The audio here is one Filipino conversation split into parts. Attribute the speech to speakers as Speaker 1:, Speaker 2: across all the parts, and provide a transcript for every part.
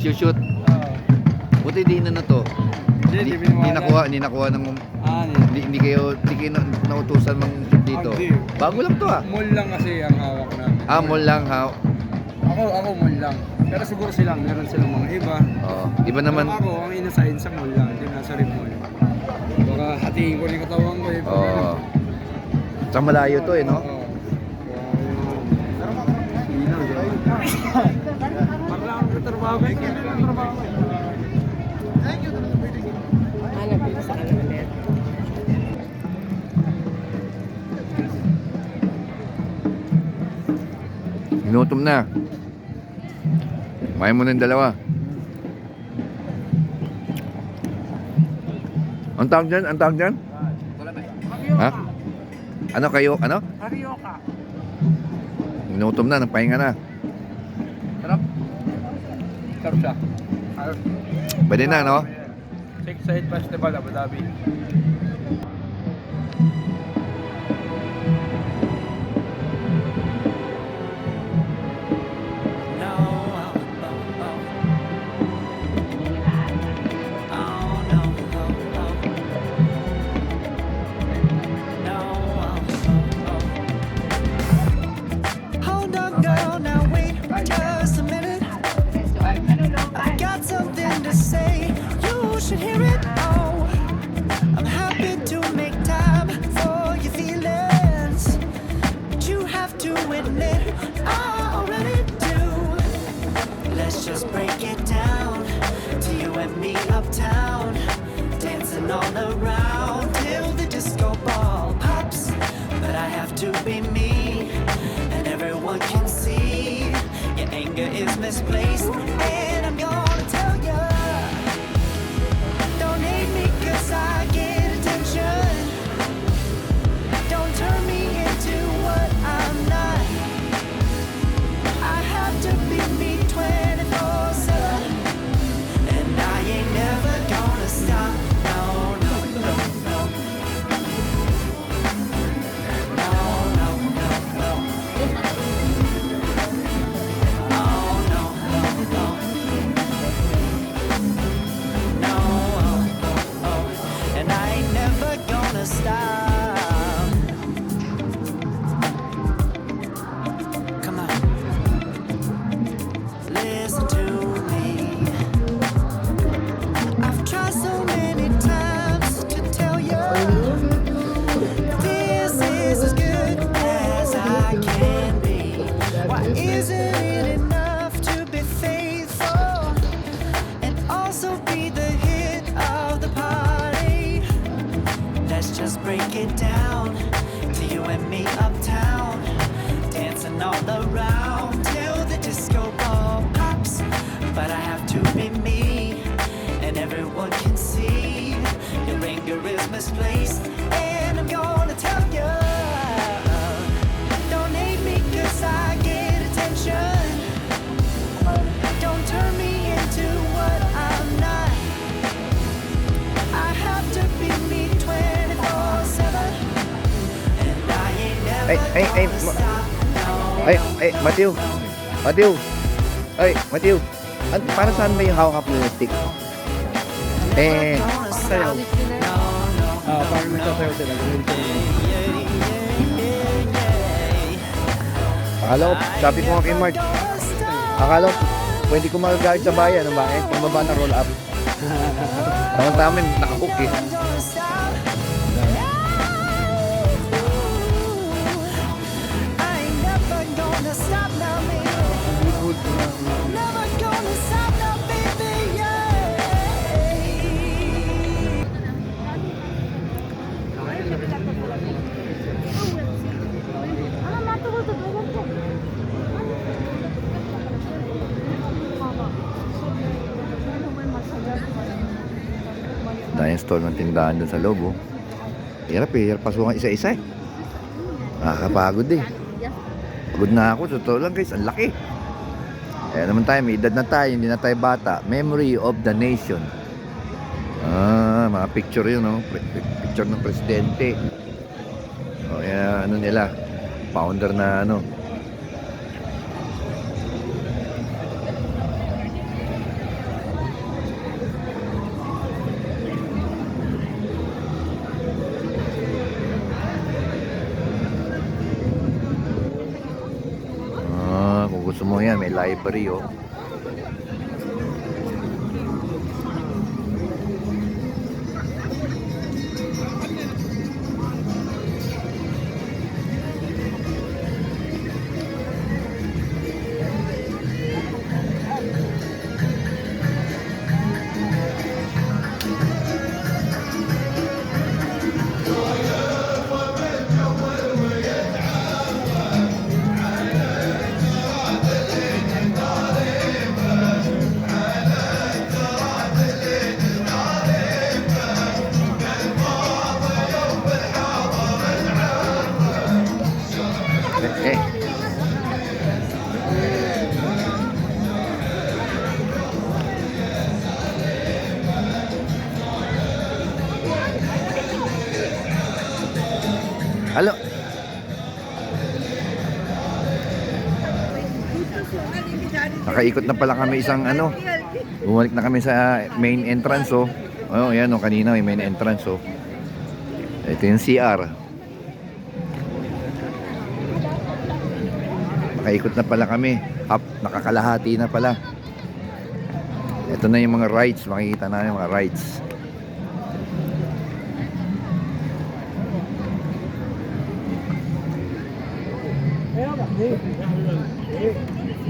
Speaker 1: nagsushoot.
Speaker 2: Oo.
Speaker 1: Buti di na to.
Speaker 2: Hindi,
Speaker 1: Hindi nakuha ng hindi kayo nautusan mang dito.
Speaker 2: Hindi.
Speaker 1: Bago lang to ah.
Speaker 2: Mall lang kasi ang hawak namin.
Speaker 1: Mall lang ha.
Speaker 2: Ako mall lang. Pero siguro meron silang mga iba.
Speaker 1: Oo. Iba naman.
Speaker 2: Pero ako, ang inasign sa mall lang. Hindi nasa rin mall. Baka hatiin ko rin yung katawan ko eh.
Speaker 1: Oo. Sa malayo to eh, no?
Speaker 2: Oo. Ilaw, di ba? Parang ako trabaho.
Speaker 3: Sa kanila ulit.
Speaker 1: Ginutom na. Kumain mo ng dalawa. Ang tawag dyan? Ang tawag dyan? Ha? Ano kayo? Ano?
Speaker 2: Harioka.
Speaker 1: Ginutom na, nagpahinga na.
Speaker 2: Sarap. Sarap siya.
Speaker 1: Pwede na, no?
Speaker 2: 6-8 Festival, Abu Dhabi.
Speaker 4: Hold on, girl, now wait just a minute. I got something to say, you should hear it. Oh, I'm happy to make time for your feelings, but you have to admit I already do. Let's just break it down to you and me uptown, dancing all around till the disco ball pops. But I have to be me, and everyone can see your anger is misplaced. And I'm gonna tell ya, don't hate me 'cause I get attention. Don't turn me into what I'm not. I have to be me 24/7, and I ain't never gonna stop. No, no, no, no. No, no, no, no. Oh, no, no, no. No, oh, oh, oh. And I ain't never gonna stop. Come on. Listen to me. I've tried so many times to tell you this is as good as I can be. Why isn't it enough to be faithful and also be the hit of the party? Let's just break it down to you and me uptown, dancing all around till the disco ball pops. But I have to be me, and everyone can see your anger is misplaced. And I'm gonna tell you, don't hate me 'cause I get attention. Don't turn me into what I'm not. I have to be me 24/7, and I ain't never gonna stop. No.
Speaker 1: Matthew. Matthew. Para saan ba yung hawak mo yung stick?
Speaker 2: Sayaw. Parang nagsasayaw sila.
Speaker 1: Akala ko, sabi ko nga kay Mark, akala ko, pwede ko magagayad sa bayan. Ano ba? Pambaba na roll up. Tama-tama, nakahook eh.
Speaker 4: I ain't never gonna stop now, baby. Never gonna stop now, baby, yeah.
Speaker 1: Dahil stall ng tindahan doon sa loob, oh. Hirap pasukan isa-isa eh. Nakakapagod eh. Pagod na ako, totoo lang guys, ang laki. Kaya naman tayo, may edad na tayo, hindi na tayo bata. Memory of the nation. Mga picture yun, no? Picture ng presidente. O, yan, ano nila, founder na ano. may library oh. Eh. Halo. Nakaikot na pala kami isang ano. Bumalik na kami sa main entrance oh. Oh, yan oh, kanina may main entrance oh. Ito yung CR. Nakaikot na pala kami. Up, nakakalahati na pala. Ito na yung mga rides. Makikita na yung mga rides.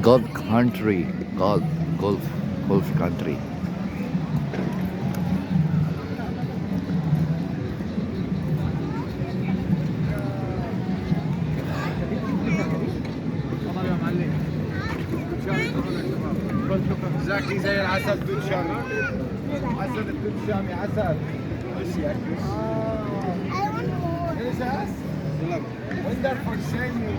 Speaker 1: Golf country. Golf country.
Speaker 2: زاكي زي العسل توت شامي عسل التوت شامي عسل بس ياكل wonderful shiny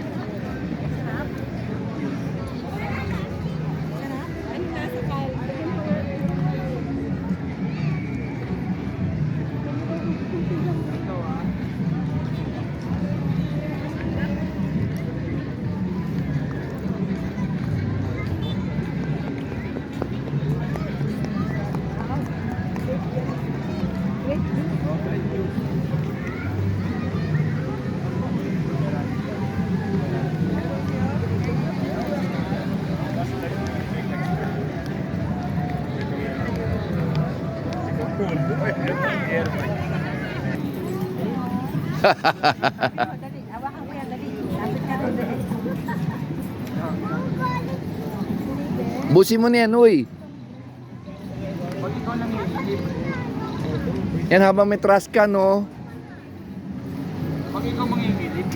Speaker 3: Dali, hawakan ko yan, dali. Lapit ka rin, dali.
Speaker 1: Busin mo na yan, uy. Yan habang may trash ka, no?
Speaker 2: pag ikaw mangingilip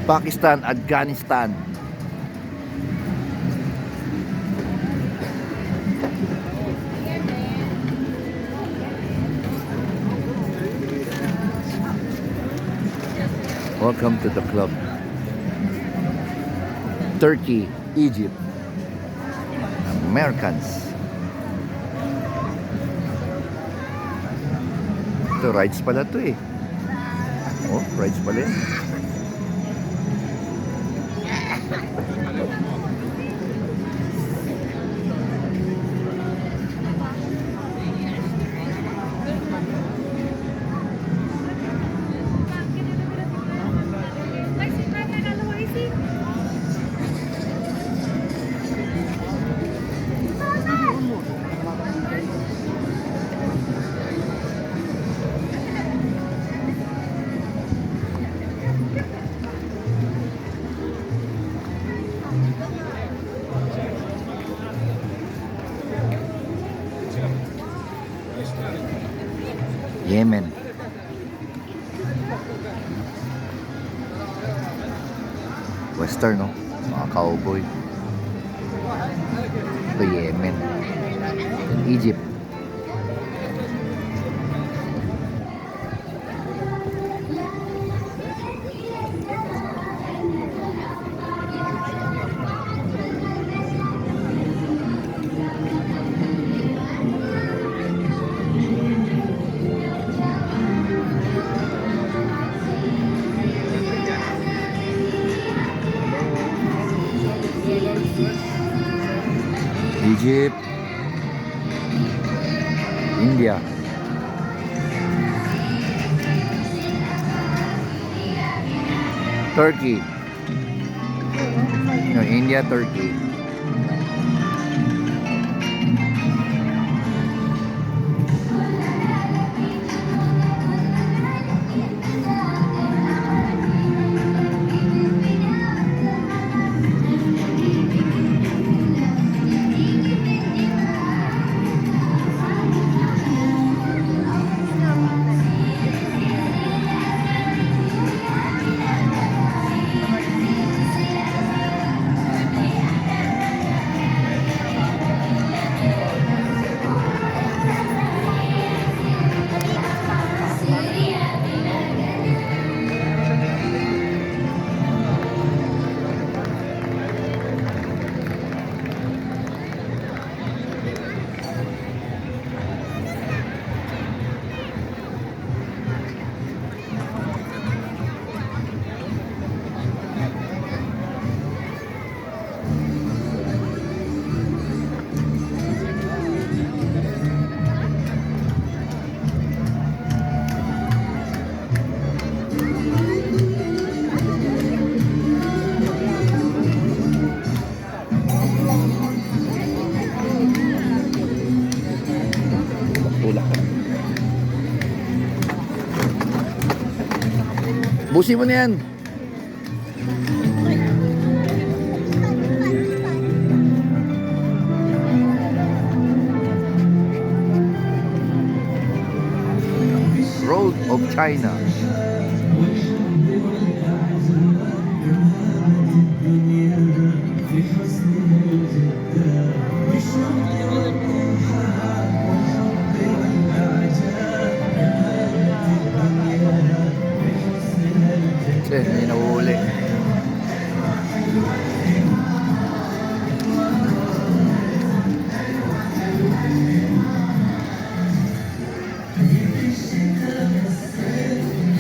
Speaker 1: Pakistan, Afghanistan. Welcome to the club. Turkey, Egypt, Americans. Ito, rides pala to eh. Oh, rides pala yun. Yemen. Western, no? Mga cowboy. Ito Yemen. Egypt. Egypt, India. Turkey. No, India, Turkey. Tulak ka. Busi mo na yan. Road of China. May nahuli.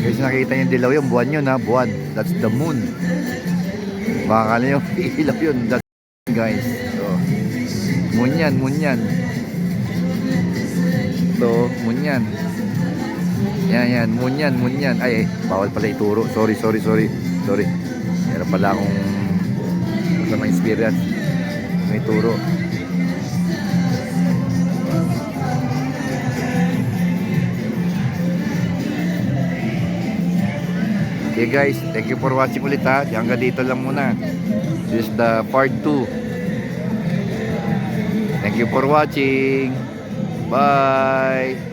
Speaker 1: Guys, nakita yung dilaw yung buwan yun ha, buwan. That's the moon. Baka na yung ilaw yun. That's guys. So, moon yan, moon yan. So, moon yan. Yan, moon yan. Ay, bawal pala ituro. Sorry. Meron pala akong masama experience. May turo. Okay guys, thank you for watching ulit ha. Hanggang dito lang muna. This is the part 2. Thank you for watching. Bye!